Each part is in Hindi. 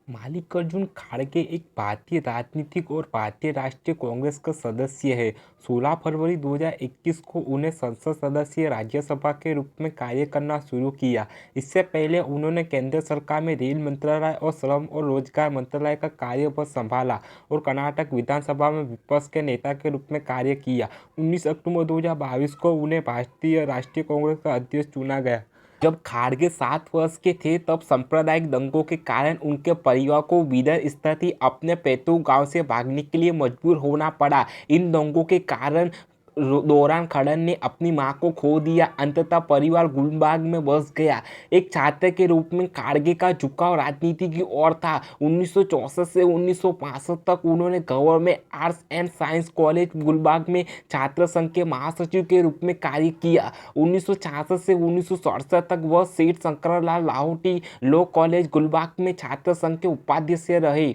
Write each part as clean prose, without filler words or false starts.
मल्लिकार्जुन खड़गे एक भारतीय राजनीतिक और भारतीय राष्ट्रीय कांग्रेस का सदस्य है। 16 फरवरी 2021 को उन्हें संसद सदस्य राज्यसभा के रूप में कार्य करना शुरू किया। इससे पहले उन्होंने केंद्र सरकार में रेल मंत्रालय और श्रम और रोजगार मंत्रालय का कार्यभार संभाला और कर्नाटक विधानसभा में विपक्ष के नेता के रूप में कार्य किया। 19 अक्टूबर 2022 को उन्हें भारतीय राष्ट्रीय कांग्रेस का अध्यक्ष चुना गया। जब खाड़गे 7 वर्ष के थे तब सांप्रदायिक दंगों के कारण उनके परिवार को विदर स्थित अपने पैतृक गांव से भागने के लिए मजबूर होना पड़ा। इन दंगों के कारण दौरान खड़गे ने अपनी मां को खो दिया। अंततः परिवार गुलबर्ग में बस गया। एक छात्र के रूप में खाड़गे का झुकाव राजनीति की ओर था। 1964 से 1965 तक उन्होंने Government Arts and Science College Gulbarga में छात्र संघ के महासचिव के रूप में कार्य किया। 1966 से 1967 तक वह सेठ शंकरलाल लाहोटी लॉ कॉलेज गुलबर्ग में छात्र संघ के उपाध्यक्ष रहे।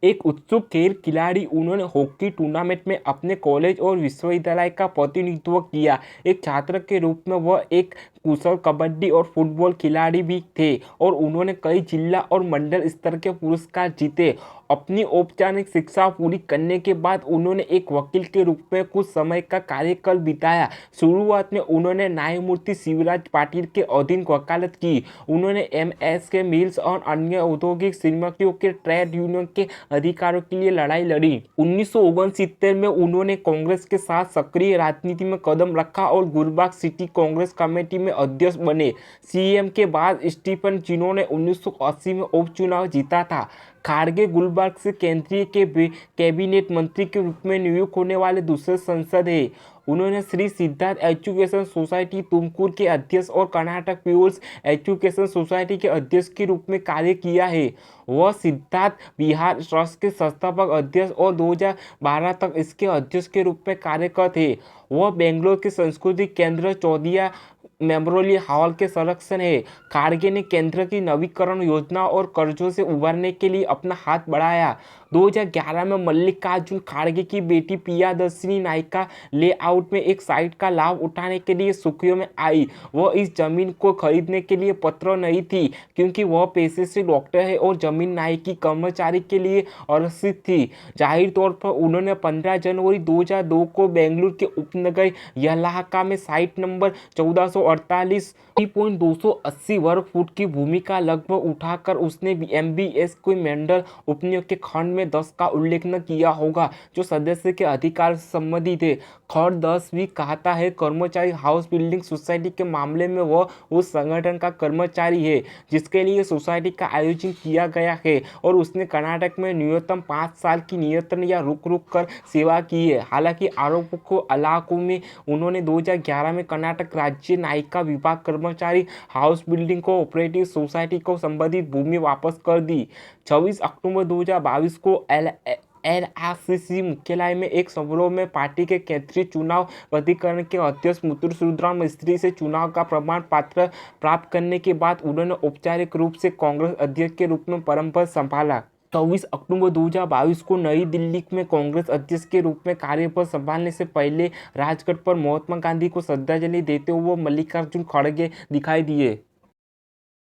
एक उत्सुक खेल खिलाड़ी, उन्होंने हॉकी टूर्नामेंट में अपने कॉलेज और विश्वविद्यालय का प्रतिनिधित्व किया। एक छात्र के रूप में वह एक कुशल कबड्डी और फुटबॉल खिलाड़ी भी थे और उन्होंने कई जिला और मंडल स्तर के पुरस्कार जीते। अपनी औपचारिक शिक्षा पूरी करने के बाद उन्होंने एक वकील के रूप में कुछ समय का कार्यकाल बिताया। शुरुआत में उन्होंने न्यायमूर्ति शिवराज पाटिल के अधीन वकालत की। उन्होंने एमएसके मिल्स और अन्य औद्योगिक श्रमिकों के ट्रेड यूनियन के अधिकारों के लिए लड़ाई लड़ी। 1969 में उन्होंने कांग्रेस के साथ सक्रिय राजनीति में कदम रखा और गुलबर्ग सिटी कांग्रेस कमेटी में अध्यक्ष बने। सीएम के बाद स्टीफन जिन्होंने 1980 में उपचुनाव जीता था। खाड़गे गुलबर्ग से केंद्रीय के कैबिनेट मंत्री के रूप में नियुक्त होने वाले दूसरे सांसद हैं। उन्होंने श्री सिद्धार्थ एजुकेशन सोसाइटी तुमकुर के अध्यक्ष और कर्नाटक पीपुल्स एजुकेशन सोसाइटी के अध्यक्ष के रूप में कार्य किया है। वह सिद्धार्थ बिहार ट्रस्ट के संस्थापक अध्यक्ष और 2012 तक इसके अध्यक्ष के रूप में कार्य करते थे। वह बेंगलोर के सांस्कृतिक केंद्र चौदिया मेमोरियल हॉल के संरक्षण है। खाड़गे ने केंद्र की नवीकरण योजना और कर्जों से उबरने के लिए अपना हाथ बढ़ाया। 2011 में मल्लिकार्जुन खड़गे की बेटी प्रियदर्शिनी नायका लेआउट में एक साइट का लाभ उठाने के लिए सुर्खियों में आई। वह इस जमीन को खरीदने के लिए पात्र नहीं थी क्योंकि वह पेशे से डॉक्टर है और जमीन नायकी कर्मचारी के लिए आरक्षित थी। जाहिर तौर पर उन्होंने 15 जनवरी 2002 को बेंगलुरु के उपनगर यलहंका में साइट नंबर 1448 3.280 वर्ग फुट की भूमि का लगभग उठाकर उसने एमबीएस कोई मंडल उपनियोग के खंड में 10 का उल्लेख न किया होगा जो सदस्य के अधिकार से संबंधित है। खंड 10 भी कहता है कर्मचारी हाउस बिल्डिंग सोसाइटी के मामले में वह उस संगठन का कर्मचारी है जिसके लिए सोसाइटी का आयोजन किया गया है और उसने कर्नाटक में न्यूनतम 5 साल की नियंत्रण या रुक कर सेवा की है। हालांकि आरोपों को इलाकों में उन्होंने 2011 में कर्नाटक राज्य न्यायिका विभाग कर्मचारी house building co operative society को संबंधित भूमि वापस कर दी। 26 अक्टूबर 2022 को एलआरसीसी मुख्यालय में एक समारोह में पार्टी के केंद्रीय चुनाव प्राधिकरण के अध्यक्ष मुत्तुसुंदरा मिस्त्री से चुनाव का प्रमाण पत्र प्राप्त करने के बाद उन्होंने औपचारिक रूप से कांग्रेस अध्यक्ष के रूप में पदभार संभाला। 24 अक्टूबर 2022 को नई दिल्ली में कांग्रेस अध्यक्ष के रूप में कार्यभार संभालने से पहले राजघाट पर महात्मा गांधी को श्रद्धांजलि देते हुए मल्लिकार्जुन खड़गे दिखाई दिए।